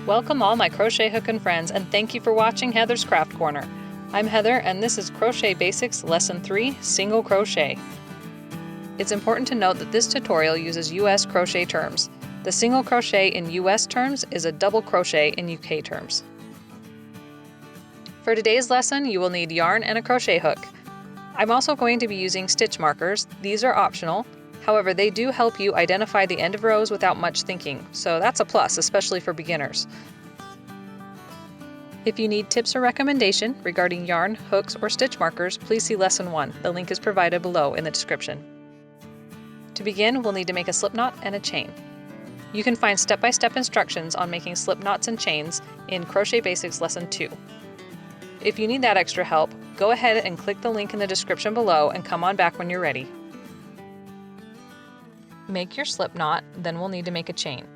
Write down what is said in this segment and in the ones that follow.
Welcome all my crochet hookin' friends, and thank you for watching Heather's Craft Corner. I'm Heather and this is Crochet Basics Lesson 3, Single Crochet. It's important to note that this tutorial uses US crochet terms. The single crochet in US terms is a double crochet in UK terms. For today's lesson, you will need yarn and a crochet hook. I'm also going to be using stitch markers. These are optional. However, they do help you identify the end of rows without much thinking, so that's a plus, especially for beginners. If you need tips or recommendation regarding yarn, hooks, or stitch markers, please see Lesson 1. The link is provided below in the description. To begin, we'll need to make a slip knot and a chain. You can find step-by-step instructions on making slip knots and chains in Crochet Basics Lesson 2. If you need that extra help, go ahead and click the link in the description below and come on back when you're ready. Make your slip knot, then we'll need to make a chain.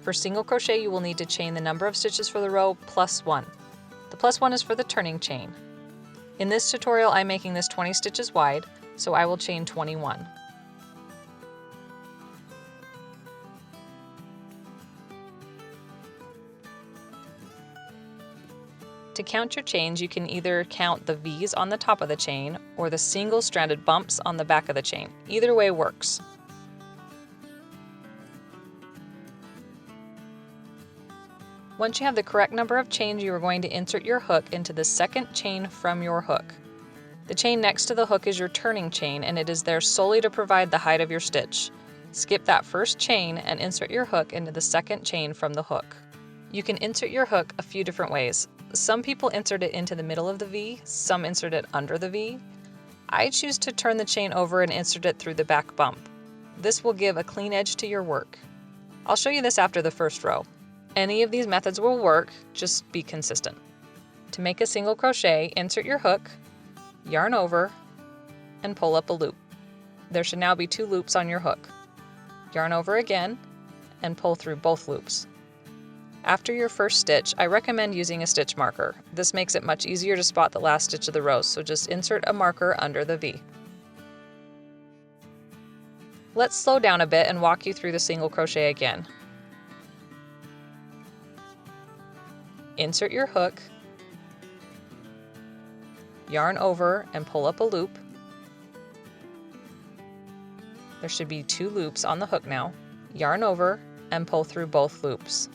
For single crochet, you will need to chain the number of stitches for the row plus 1. The plus 1 is for the turning chain. In this tutorial, I'm making this 20 stitches wide, so I will chain 21. To count your chains, you can either count the V's on the top of the chain or the single-stranded bumps on the back of the chain. Either way works. Once you have the correct number of chains, you are going to insert your hook into the second chain from your hook. The chain next to the hook is your turning chain, and it is there solely to provide the height of your stitch. Skip that first chain and insert your hook into the second chain from the hook. You can insert your hook a few different ways. Some people insert it into the middle of the V, some insert it under the V. I choose to turn the chain over and insert it through the back bump. This will give a clean edge to your work. I'll show you this after the first row. Any of these methods will work, just be consistent. To make a single crochet, insert your hook, yarn over, and pull up a loop. There should now be 2 loops on your hook. Yarn over again, and pull through both loops. After your first stitch, I recommend using a stitch marker. This makes it much easier to spot the last stitch of the row, so just insert a marker under the V. Let's slow down a bit and walk you through the single crochet again. Insert your hook, yarn over and pull up a loop. There should be 2 loops on the hook now. Yarn over and pull through both loops.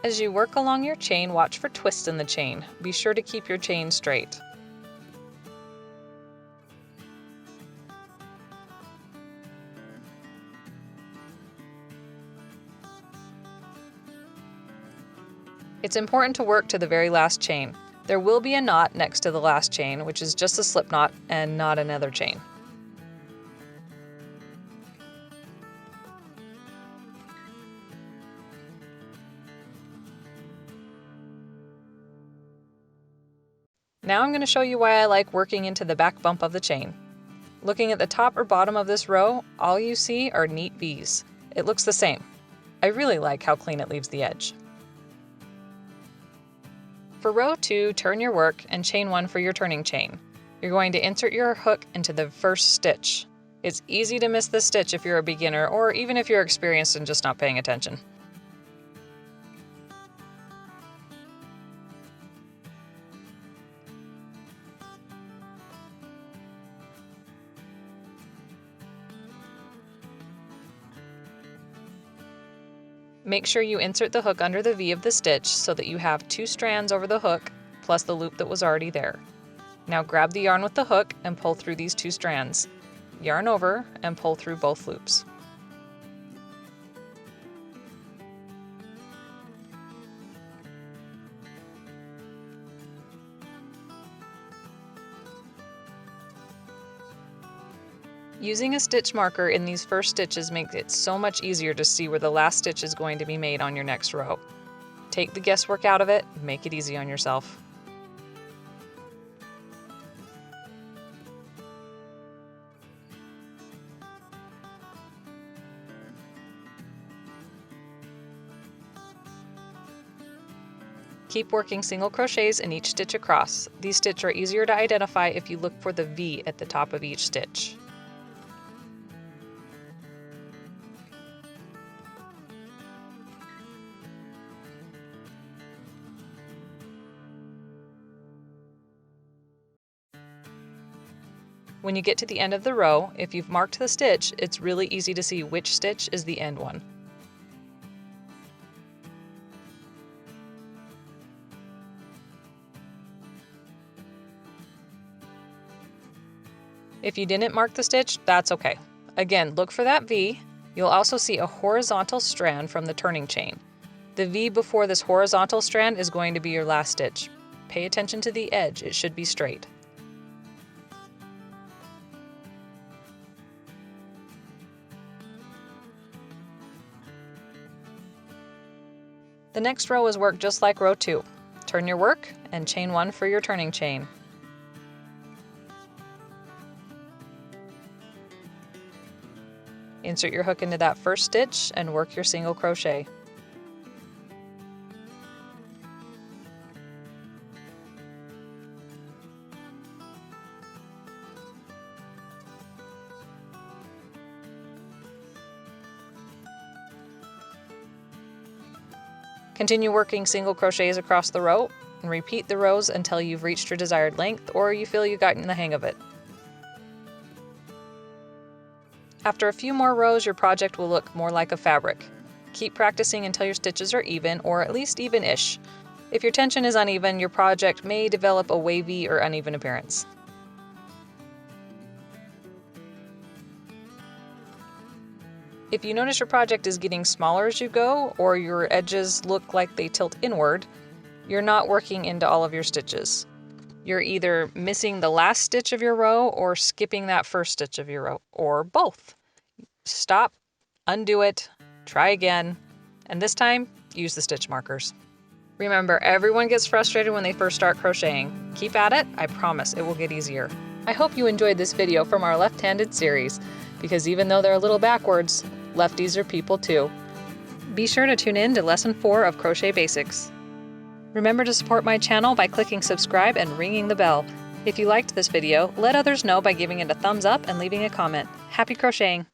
As you work along your chain, watch for twists in the chain. Be sure to keep your chain straight. It's important to work to the very last chain. There will be a knot next to the last chain, which is just a slip knot and not another chain. Now I'm going to show you why I like working into the back bump of the chain. Looking at the top or bottom of this row, all you see are neat V's. It looks the same. I really like how clean it leaves the edge. For row 2, turn your work and chain 1 for your turning chain. You're going to insert your hook into the first stitch. It's easy to miss this stitch if you're a beginner or even if you're experienced and just not paying attention. Make sure you insert the hook under the V of the stitch so that you have 2 strands over the hook plus the loop that was already there. Now grab the yarn with the hook and pull through these 2 strands. Yarn over and pull through both loops. Using a stitch marker in these first stitches makes it so much easier to see where the last stitch is going to be made on your next row. Take the guesswork out of it, make it easy on yourself. Keep working single crochets in each stitch across. These stitches are easier to identify if you look for the V at the top of each stitch. When you get to the end of the row, if you've marked the stitch, it's really easy to see which stitch is the end one. If you didn't mark the stitch, that's okay. Again, look for that V. You'll also see a horizontal strand from the turning chain. The V before this horizontal strand is going to be your last stitch. Pay attention to the edge, it should be straight. The next row is worked just like row 2. Turn your work and chain 1 for your turning chain. Insert your hook into that first stitch and work your single crochet. Continue working single crochets across the row and repeat the rows until you've reached your desired length or you feel you've gotten the hang of it. After a few more rows, your project will look more like a fabric. Keep practicing until your stitches are even, or at least even-ish. If your tension is uneven, your project may develop a wavy or uneven appearance. If you notice your project is getting smaller as you go, or your edges look like they tilt inward, you're not working into all of your stitches. You're either missing the last stitch of your row or skipping that first stitch of your row, or both. Stop, undo it, try again, and this time, use the stitch markers. Remember, everyone gets frustrated when they first start crocheting. Keep at it, I promise it will get easier. I hope you enjoyed this video from our left-handed series, because even though they're a little backwards, lefties are people too. Be sure to tune in to Lesson 4 of Crochet Basics. Remember to support my channel by clicking subscribe and ringing the bell. If you liked this video, let others know by giving it a thumbs up and leaving a comment. Happy crocheting!